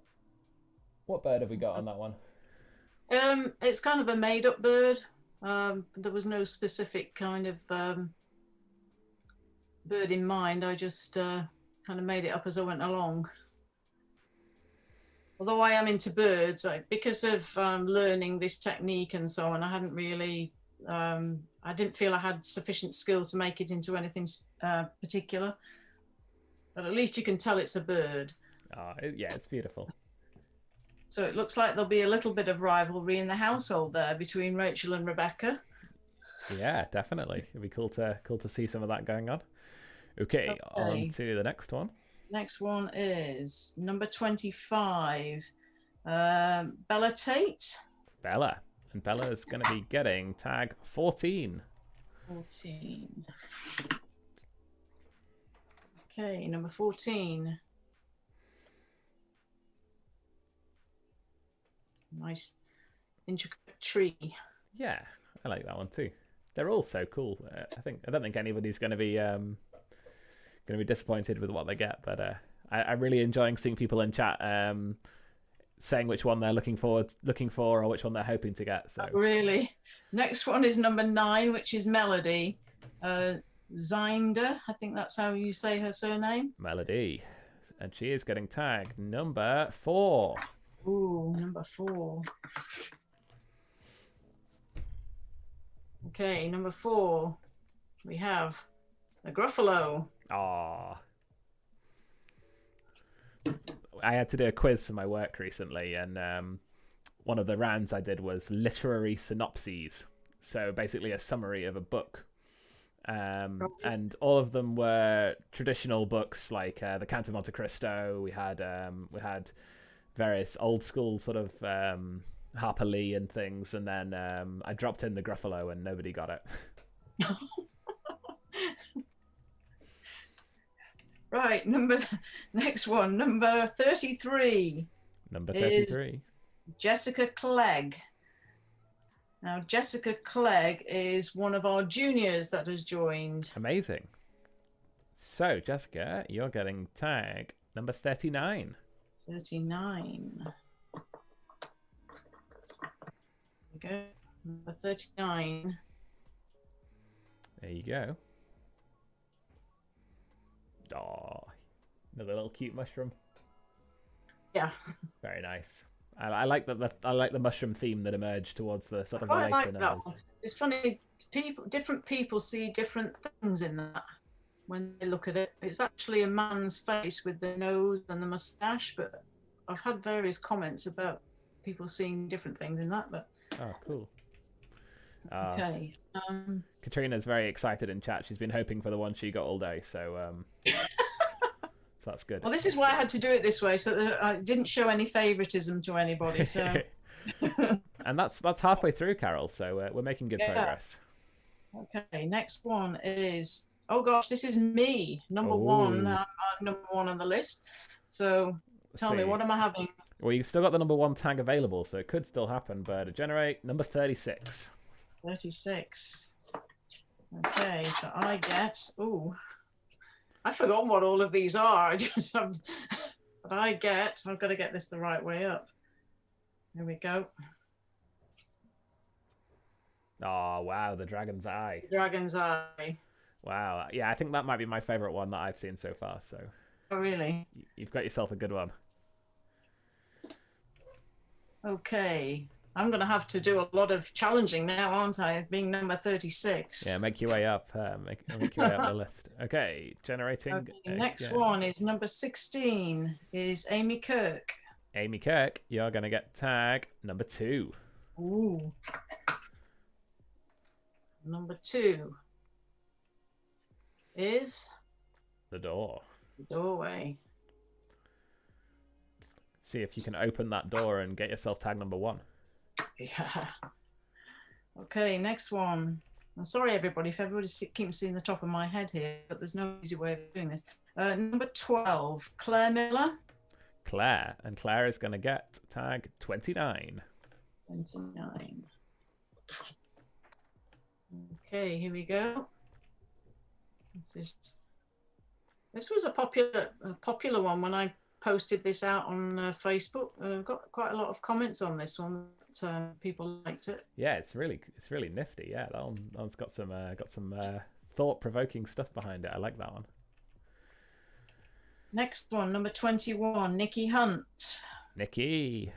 Speaker 1: What bird have we got on that one?
Speaker 2: It's kind of a made-up bird. There was no specific kind of bird in mind. I just kind of made it up as I went along. Although I am into birds, because of learning this technique and so on, I hadn't really I didn't feel I had sufficient skill to make it into anything particular. But at least you can tell it's a bird.
Speaker 1: Oh, yeah, it's beautiful.
Speaker 2: So it looks like there'll be a little bit of rivalry in the household there between Rachel and Rebecca.
Speaker 1: Yeah, definitely. It'd be cool to see some of that going on. Okay, on to the next one.
Speaker 2: Next one is number 25, Bella Tate.
Speaker 1: Bella. And Bella is going to be getting tag 14.
Speaker 2: 14. Okay, number 14. Nice intricate tree.
Speaker 1: Yeah, I like that one too. They're all so cool. I don't think anybody's going to be disappointed with what they get, but I'm really enjoying seeing people in chat saying which one they're looking for, or which one they're hoping to get. So
Speaker 2: really, next one is number 9, which is Melody Zinder. I think that's how you say her surname.
Speaker 1: Melody, and she is getting tagged number 4.
Speaker 2: Ooh, number 4. Okay, number 4, we have a Gruffalo.
Speaker 1: Aww. I had to do a quiz for my work recently, and one of the rounds I did was literary synopses. So basically a summary of a book. And all of them were traditional books like The Count of Monte Cristo. We had various old school sort of Harper Lee and things, and then I dropped in the Gruffalo and nobody got it.
Speaker 2: Right, next one, number 33.
Speaker 1: Number 33.
Speaker 2: Jessica Clegg. Now, Jessica Clegg is one of our juniors that has joined.
Speaker 1: Amazing. So, Jessica, you're getting tag number 39.
Speaker 2: 39. There we go. Number 39.
Speaker 1: There you go. Oh, another little cute mushroom.
Speaker 2: Yeah.
Speaker 1: Very nice. I like the mushroom theme that emerged towards the sort of the later
Speaker 2: like
Speaker 1: numbers.
Speaker 2: that. It's funny. Different people see different things in that when they look at it. It's actually a man's face with the nose and the mustache, but I've had various comments about people seeing different things in that. But
Speaker 1: oh, cool.
Speaker 2: Okay.
Speaker 1: Katrina's very excited in chat. She's been hoping for the one she got all day, so so that's good.
Speaker 2: Well, this is why I had to do it this way, so that I didn't show any favoritism to anybody. So.
Speaker 1: And that's halfway through, Carole. So we're making good progress.
Speaker 2: Okay. Next one is this is me, number 1. I'm number 1 on the list. So tell me, what am I having?
Speaker 1: Well, you've still got the number 1 tag available, so it could still happen. But generate number 36.
Speaker 2: 36. Okay, so I get. Ooh, I forgot what all of these are. But I get. I've got to get this the right way up. There we go.
Speaker 1: Oh wow, the dragon's eye.
Speaker 2: Dragon's eye.
Speaker 1: Wow, yeah, I think that might be my favorite one that I've seen so far. So.
Speaker 2: Oh really?
Speaker 1: You've got yourself a good one.
Speaker 2: Okay. I'm going to have to do a lot of challenging now, aren't I? Being number 36.
Speaker 1: Yeah, make your way up. Make your way up the list. Okay, generating.
Speaker 2: Okay, next one is number 16. Is Amy Kirk.
Speaker 1: Amy Kirk, you're going to get tag number 2.
Speaker 2: Ooh. Number 2 is
Speaker 1: the door.
Speaker 2: The doorway.
Speaker 1: See if you can open that door and get yourself tag number 1.
Speaker 2: Yeah. Okay, next one. I'm sorry, everybody, if everybody keeps seeing the top of my head here, but there's no easy way of doing this. Number 12, Claire Miller.
Speaker 1: Claire, and Claire is going to get tag 29.
Speaker 2: 29. Okay, here we go. This was a popular one when I posted this out on Facebook. I've got quite a lot of comments on this one. People liked it.
Speaker 1: Yeah, it's really nifty. Yeah, that one's got some thought-provoking stuff behind it. I like that one.
Speaker 2: Next one, number 21, Nikki Hunt.
Speaker 1: Nikki.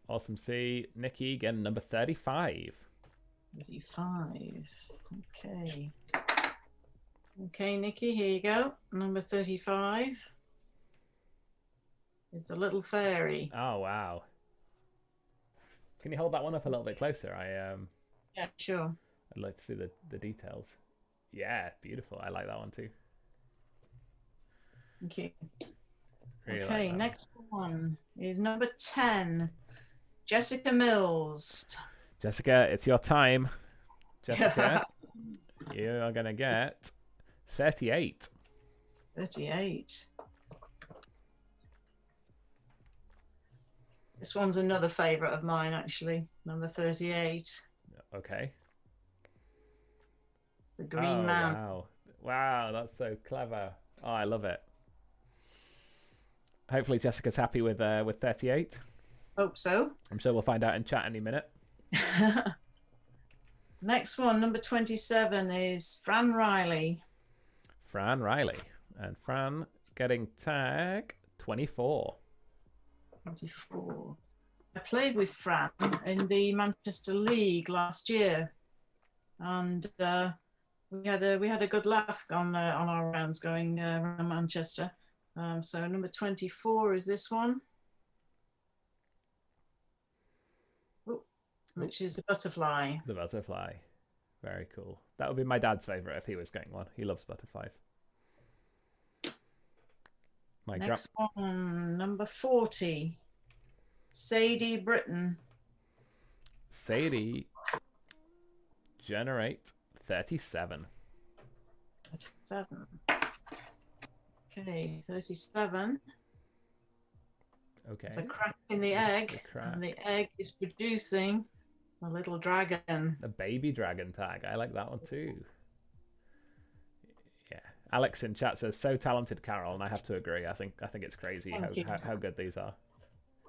Speaker 1: Awesome. See Nikki again, number 35.
Speaker 2: 35. Okay. Okay, Nikki, here you go. Number 35 is the little fairy.
Speaker 1: Oh, wow. Can you hold that one up a little bit closer?
Speaker 2: Yeah, sure.
Speaker 1: I'd like to see the details. Yeah, beautiful. I like that one too.
Speaker 2: Thank you.
Speaker 1: Really
Speaker 2: Okay,
Speaker 1: like that
Speaker 2: next one is number 10, Jessica Mills.
Speaker 1: Jessica, it's your time. Jessica, you are going to get 38.
Speaker 2: 38. This one's another favourite of mine, actually. Number 38.
Speaker 1: Okay.
Speaker 2: It's the Green Man.
Speaker 1: Wow. Wow, that's so clever. Oh, I love it. Hopefully Jessica's happy with 38.
Speaker 2: Hope so.
Speaker 1: I'm sure we'll find out in chat any minute.
Speaker 2: Next one, number 27, is Fran Riley.
Speaker 1: Fran Riley. And Fran getting tag 24.
Speaker 2: 24. I played with Fran in the Manchester League last year, and we had a good laugh on our rounds going around Manchester. So number 24 is this one, which is the butterfly.
Speaker 1: The butterfly. Very cool. That would be my dad's favourite if he was getting one. He loves butterflies.
Speaker 2: Next one, number 40, Sadie Britton.
Speaker 1: Sadie, generate 37.
Speaker 2: 37. Okay, 37.
Speaker 1: Okay.
Speaker 2: There's a crack in the egg, and the egg is producing a little dragon.
Speaker 1: The baby dragon tag. I like that one too. Yeah. Alex in chat says, so talented, Carole, and I have to agree. I think it's crazy how good these are.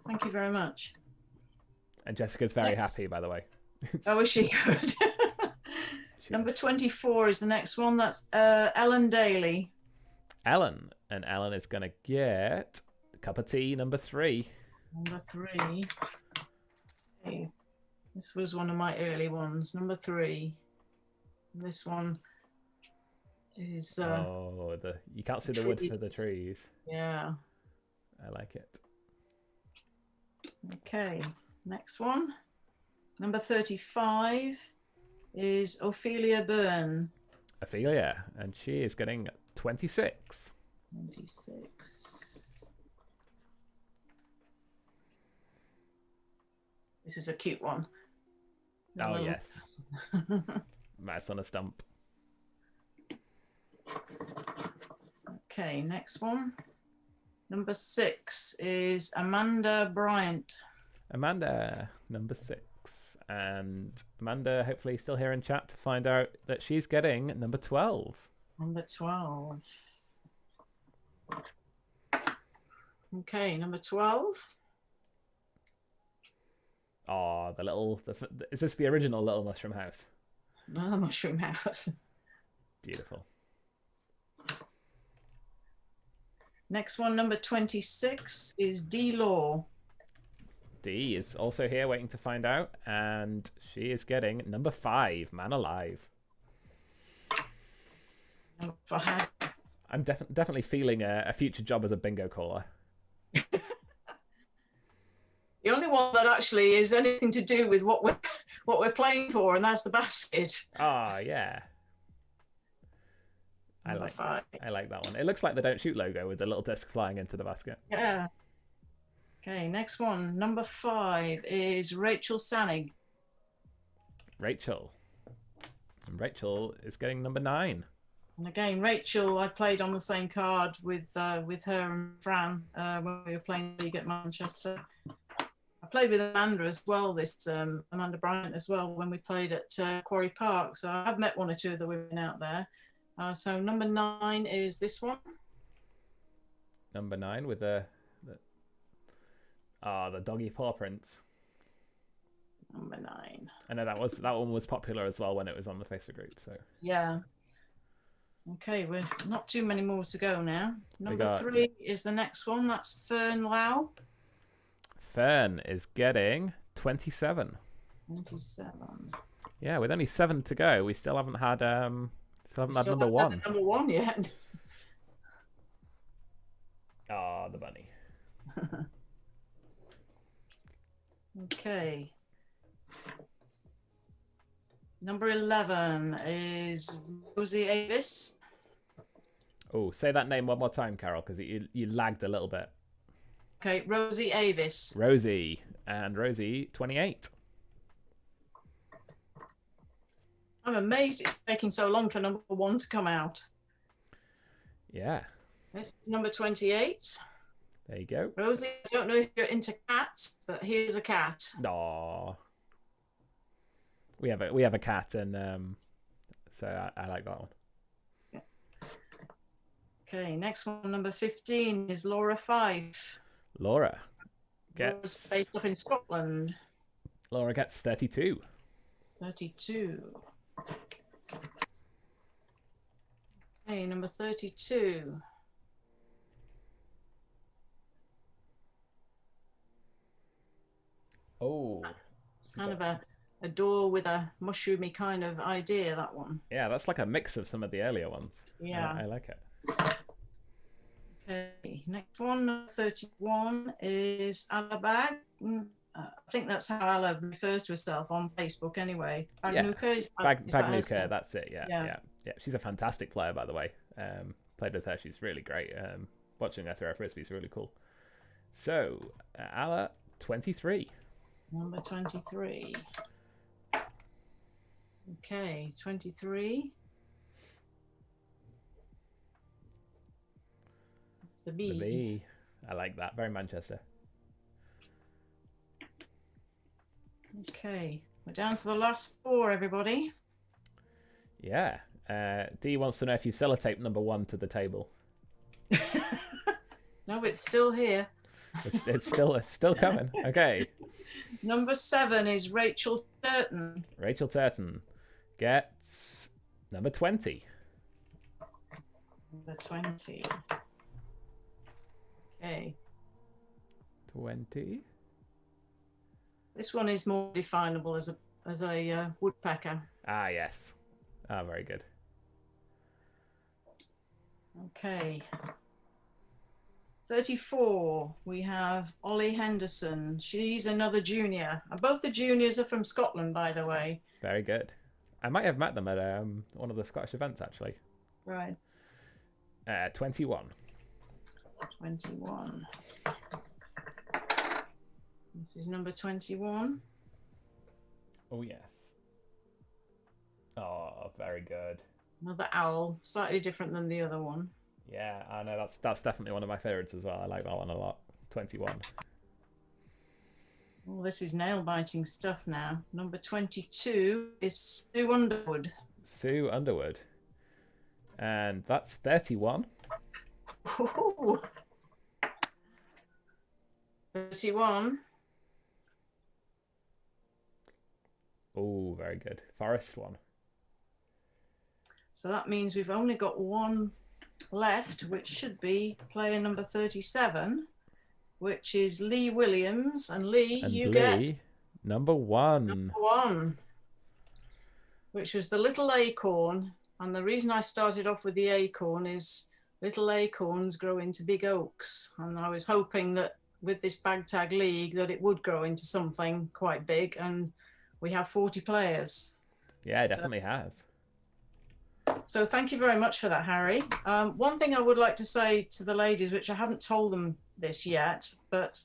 Speaker 2: Thank you very much.
Speaker 1: And Jessica's very happy, by the way.
Speaker 2: Oh, is she good? Number 24 is the next one. That's Ellen Daly.
Speaker 1: Ellen. And Ellen is going to get a cup of tea, number 3.
Speaker 2: Number 3. Okay. This was one of my early ones. Number 3. This one is...
Speaker 1: you can't see the wood for the trees.
Speaker 2: Yeah.
Speaker 1: I like it.
Speaker 2: Okay. Next one. Number 35 is Ophelia Byrne.
Speaker 1: Ophelia. And she is getting 26.
Speaker 2: 26. This is a cute one.
Speaker 1: Oh, yes. Mouse on a stump.
Speaker 2: Okay, next one. Number 6 is Amanda Bryant.
Speaker 1: Amanda, number 6. And Amanda, hopefully still here in chat to find out that she's getting number 12.
Speaker 2: Number 12. Okay, number 12.
Speaker 1: Oh, is this the original Little Mushroom House?
Speaker 2: Another mushroom house.
Speaker 1: Beautiful.
Speaker 2: Next one, number 26, is D Law.
Speaker 1: D is also here waiting to find out, and she is getting number 5, Man Alive.
Speaker 2: Number 5.
Speaker 1: I'm definitely feeling a future job as a bingo caller.
Speaker 2: The only one that actually is anything to do with what we're playing for, and that's the basket.
Speaker 1: Ah, yeah. I like that one. It looks like the Don't Shoot logo with the little disc flying into the basket.
Speaker 2: Yeah. Okay, next one. Number 5 is Rachel Sanig.
Speaker 1: Rachel. And Rachel is getting number 9.
Speaker 2: And again, Rachel, I played on the same card with her and Fran when we were playing League at Manchester. I played with Amanda as well, Amanda Bryant as well, when we played at Quarry Park. So I have met one or two of the women out there. So number 9 is this one.
Speaker 1: Number 9 with the doggy paw prints.
Speaker 2: Number 9.
Speaker 1: I know that one was popular as well when it was on the Facebook group. So
Speaker 2: yeah. Okay, we're not too many more to go now. Number 3 is the next one. That's Fern Lau.
Speaker 1: Fern is getting 27.
Speaker 2: 27.
Speaker 1: Yeah, with only 7 to go, we still haven't had number one.
Speaker 2: Had number one yet.
Speaker 1: Ah, the bunny.
Speaker 2: Okay. Number 11 is Rosie Avis.
Speaker 1: Oh, say that name one more time, Carole, because you lagged a little bit.
Speaker 2: Okay, Rosie Avis.
Speaker 1: Rosie. And Rosie, 28.
Speaker 2: I'm amazed it's taking so long for number one to come out.
Speaker 1: Yeah.
Speaker 2: This is number 28.
Speaker 1: There you go.
Speaker 2: Rosie, I don't know if you're into cats, but here's a cat.
Speaker 1: Aww. We have a cat, and so I like that one.
Speaker 2: Yeah. Okay, next one, number 15 is Laura Fife.
Speaker 1: Laura
Speaker 2: gets based up in Scotland.
Speaker 1: Laura gets 32.
Speaker 2: 32. Okay, number 32.
Speaker 1: Oh,
Speaker 2: Kind of a door with a mushroomy kind of idea, that one.
Speaker 1: Yeah, that's like a mix of some of the earlier ones.
Speaker 2: Yeah.
Speaker 1: I like it.
Speaker 2: Okay, next one, number 31 is Alabag. I think that's how Ala refers to herself on Facebook anyway. Bagnuka?
Speaker 1: Bagnuka, that's it, yeah. She's a fantastic player, by the way. Played with her, she's really great. Watching her throw her frisbee is really cool. So, Ala, 23.
Speaker 2: Number 23. Okay, 23. The B.
Speaker 1: The B. I like that. Very Manchester.
Speaker 2: Okay, we're down to the last 4, everybody.
Speaker 1: Yeah. Dee wants to know if you sellotape number 1 to the table.
Speaker 2: No, it's still here.
Speaker 1: It's still coming. Okay.
Speaker 2: Number 7 is Rachel Turton.
Speaker 1: Rachel Turton gets number 20.
Speaker 2: Number 20. Okay.
Speaker 1: 20.
Speaker 2: This one is more definable as a woodpecker.
Speaker 1: Ah, yes. Ah, very good.
Speaker 2: Okay. 34, we have Ollie Henderson. She's another junior. And both the juniors are from Scotland, by the way.
Speaker 1: Very good. I might have met them at one of the Scottish events, actually.
Speaker 2: Right.
Speaker 1: 21.
Speaker 2: 21. This is number 21.
Speaker 1: Oh, yes. Oh, very good.
Speaker 2: Another owl, slightly different than the other one.
Speaker 1: Yeah, I know that's definitely one of my favourites as well. I like that one a lot. 21.
Speaker 2: Oh, this is nail-biting stuff now. Number 22 is Sue Underwood.
Speaker 1: Sue Underwood. And that's 31.
Speaker 2: Ooh. 31.
Speaker 1: Oh, very good. Forest one.
Speaker 2: So that means we've only got one left, which should be player number 37, which is Lee Williams. And Lee, get
Speaker 1: number 1.
Speaker 2: Number 1, which was the little acorn. And the reason I started off with the acorn is little acorns grow into big oaks. And I was hoping that with this bag tag league that it would grow into something quite big. And we have 40 players.
Speaker 1: Yeah, it definitely has.
Speaker 2: So thank you very much for that, Harry. One thing I would like to say to the ladies, which I haven't told them this yet, but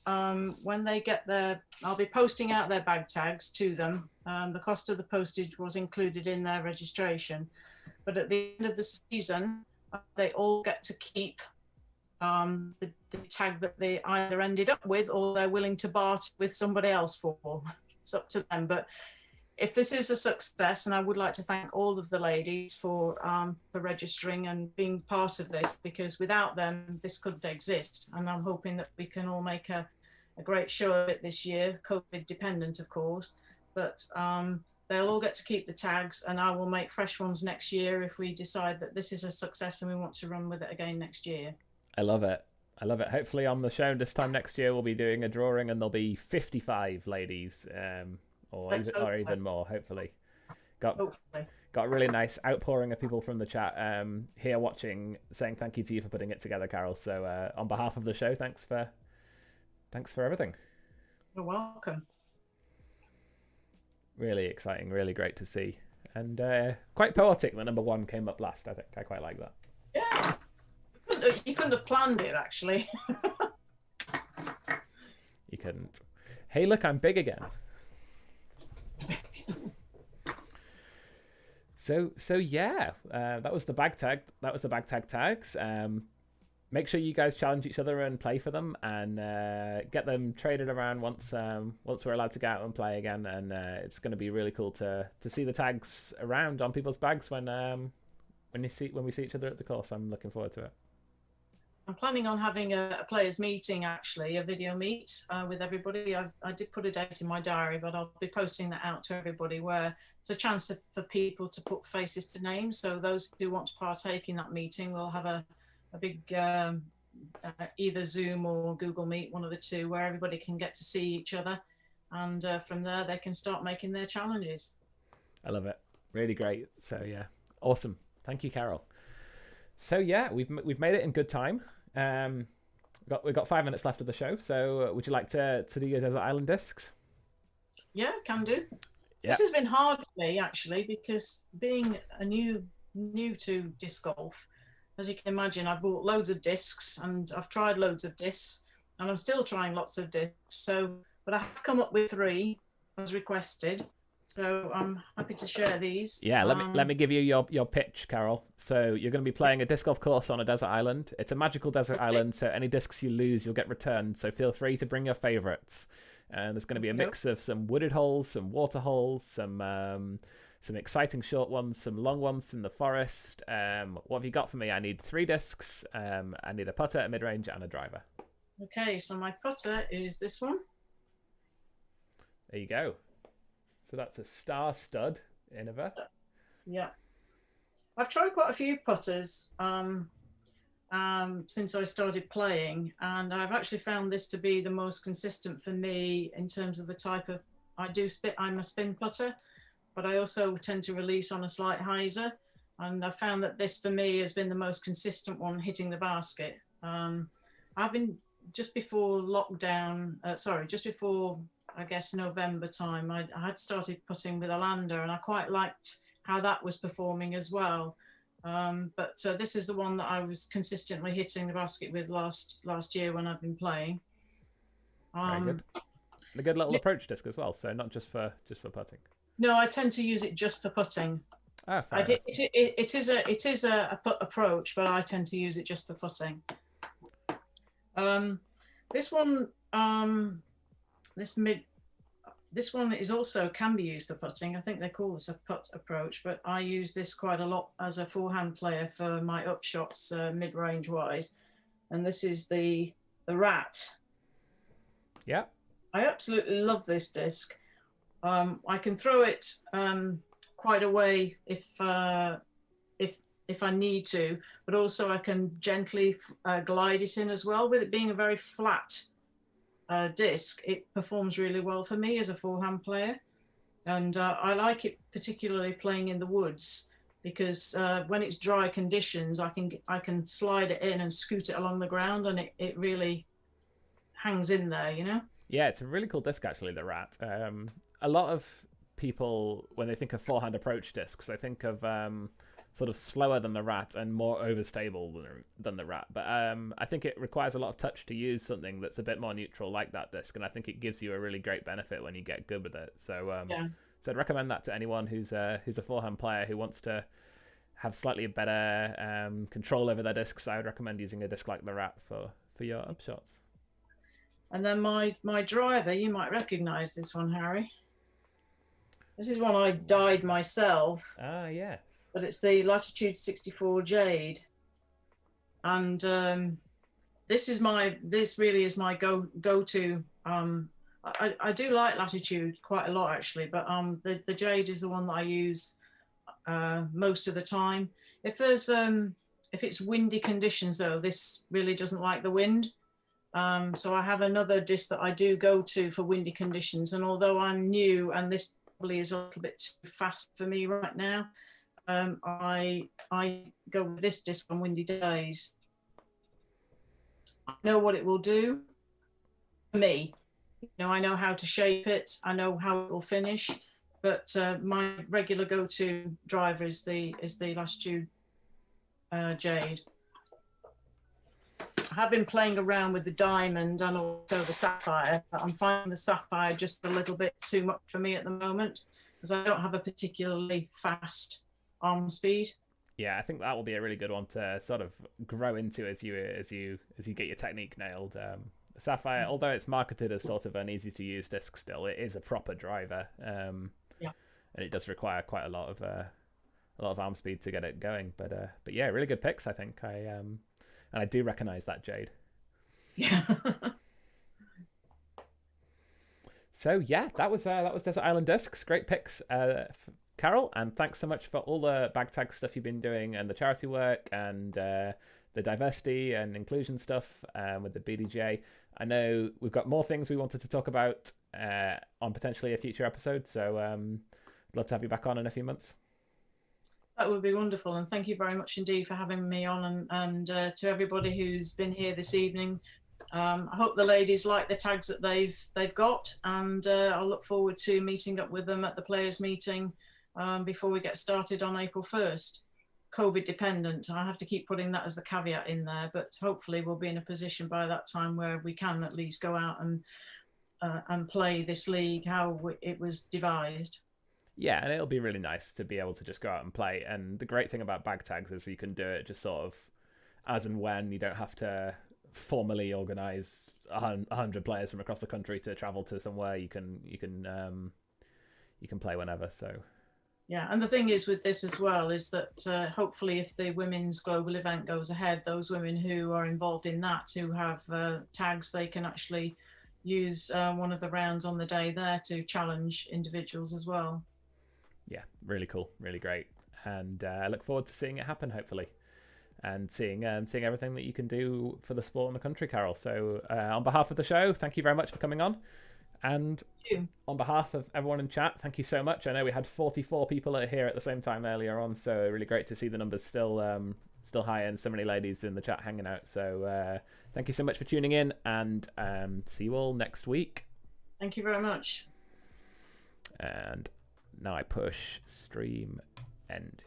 Speaker 2: when they get I'll be posting out their bag tags to them. The cost of the postage was included in their registration. But at the end of the season, they all get to keep the tag that they either ended up with or they're willing to barter with somebody else for. It's up to them. But if this is a success, and I would like to thank all of the ladies for registering and being part of this, because without them, this couldn't exist. And I'm hoping that we can all make a great show of it this year, COVID dependent, of course. But they'll all get to keep the tags, and I will make fresh ones next year if we decide that this is a success and we want to run with it again next year.
Speaker 1: I love it. I love it. Hopefully on the show this time next year, we'll be doing a drawing and there'll be 55 ladies. Or even more, hopefully. Got
Speaker 2: hopefully.
Speaker 1: got a really nice outpouring of people from the chat here watching, saying thank you to you for putting it together, Carole. So on behalf of the show, thanks for everything.
Speaker 2: You're welcome.
Speaker 1: Really exciting, really great to see, and quite poetic. The number one came up last. I think I quite like that.
Speaker 2: Yeah, you couldn't have planned it actually.
Speaker 1: You couldn't. Hey, look, I'm big again. So yeah, that was the bag tag. That was the bag tag tags. Make sure you guys challenge each other and play for them, and get them traded around once we're allowed to go out and play again. And it's going to be really cool to see the tags around on people's bags when we see each other at the course. I'm looking forward to it.
Speaker 2: I'm planning on having a players meeting, actually, a video meet with everybody. I did put a date in my diary, but I'll be posting that out to everybody, where it's a chance for people to put faces to names. So those who want to partake in that meeting will have a big either Zoom or Google Meet, one of the two, where everybody can get to see each other, and from there they can start making their challenges.
Speaker 1: I love it. Really great. So yeah, awesome. Thank you, Carole. So yeah, we've made it in good time. We've got 5 minutes left of the show. So would you like to do your Desert Island discs?
Speaker 2: Yeah, can do.
Speaker 1: Yeah.
Speaker 2: This has been hard for me actually, because being a new to disc golf, as you can imagine, I've bought loads of discs and I've tried loads of discs, and I'm still trying lots of discs. So, but I have come up with 3 as requested. So I'm happy to share these.
Speaker 1: Yeah, let me give you your pitch, Carole. So you're going to be playing a disc golf course on a desert island. It's a magical desert island, so any discs you lose, you'll get returned. So feel free to bring your favorites. And there's going to be a mix of some wooded holes, some water holes, some exciting short ones, some long ones in the forest. What have you got for me? I need 3 discs. I need a putter, a mid-range, and a driver.
Speaker 2: Okay, so my putter is this one.
Speaker 1: There you go. So that's a star stud Innova.
Speaker 2: Yeah. I've tried quite a few putters since I started playing, and I've actually found this to be the most consistent for me in terms of the type of, I'm a spin putter, but I also tend to release on a slight hyzer, and I found that this for me has been the most consistent one hitting the basket. I've been just before I guess November time, I had started putting with a lander, and I quite liked how that was performing as well. But this is the one that I was consistently hitting the basket with last year when I've been playing.
Speaker 1: Very good. A good little approach disc as well, so not just for putting.
Speaker 2: No, I tend to use it just for putting.
Speaker 1: Oh,
Speaker 2: it is a putt approach, but I tend to use it just for putting. This one, this one is also can be used for putting. I think they call this a putt approach, but I use this quite a lot as a forehand player for my upshots, mid-range wise. And this is the Rat.
Speaker 1: Yeah.
Speaker 2: I absolutely love this disc. I can throw it quite a way if I need to, but also I can gently glide it in as well. With it being a very flat disc, it performs really well for me as a forehand player, and I like it particularly playing in the woods, because when it's dry conditions, I can slide it in and scoot it along the ground, and it really hangs in there, you know.
Speaker 1: Yeah, it's a really cool disc actually, the Rat. A lot of people, when they think of forehand approach discs, they think of sort of slower than the Rat and more overstable than the Rat. But I think it requires a lot of touch to use something that's a bit more neutral like that disc, and I think it gives you a really great benefit when you get good with it. So so I'd recommend that to anyone who's a forehand player who wants to have slightly better control over their discs. I would recommend using a disc like the Rat for your upshots.
Speaker 2: And then my driver, you might recognize this one, Harry. This is one I dyed myself.
Speaker 1: Ah, yes.
Speaker 2: But it's the Latitude 64 Jade, and this really is my go-to. I do like Latitude quite a lot actually, but the Jade is the one that I use most of the time. If it's windy conditions though, this really doesn't like the wind. So I have another disc that I do go to for windy conditions, and although I'm new and this probably is a little bit too fast for me right now. I go with this disc on windy days. I know what it will do for me. I know how to shape it. I know how it will finish. But my regular go-to driver is the Last Jude Jade. I have been playing around with the diamond and also the sapphire, but I'm finding the sapphire just a little bit too much for me at the moment because I don't have a particularly fast arm speed.
Speaker 1: Yeah, I think that will be a really good one to sort of grow into as you get your technique nailed. Sapphire, although it's marketed as sort of an easy to use disc, still it is a proper driver, and it does require quite a lot of arm speed to get it going. But yeah, really good picks, I think. And I do recognise that Jade.
Speaker 2: Yeah.
Speaker 1: So yeah, that was Desert Island Discs. Great picks, Carole, and thanks so much for all the bag tag stuff you've been doing and the charity work and the diversity and inclusion stuff with the BDJ. I know we've got more things we wanted to talk about on potentially a future episode, so I'd love to have you back on in a few months.
Speaker 2: That would be wonderful, and thank you very much indeed for having me on, and to everybody who's been here this evening. I hope the ladies like the tags that they've got, and I'll look forward to meeting up with them at the players' meeting before we get started on April 1st. COVID dependent. I have to keep putting that as the caveat in there, but hopefully we'll be in a position by that time where we can at least go out and play this league how it was devised.
Speaker 1: Yeah, and it'll be really nice to be able to just go out and play. And the great thing about bag tags is you can do it just sort of as and when. You don't have to formally organise 100 players from across the country to travel to somewhere. You can play whenever. So
Speaker 2: yeah, and the thing is with this as well is that hopefully if the women's global event goes ahead, those women who are involved in that, who have tags, they can actually use one of the rounds on the day there to challenge individuals as well.
Speaker 1: Yeah, really cool, really great, and I look forward to seeing it happen, hopefully, and seeing everything that you can do for the sport in the country, Carole. So on behalf of the show, thank you very much for coming on, and on behalf of everyone in chat, thank you so much. I know we had 44 people here at the same time earlier on, so really great to see the numbers still high and so many ladies in the chat hanging out. So thank you so much for tuning in, and see you all next week.
Speaker 2: Thank you very much.
Speaker 1: And now I push stream end.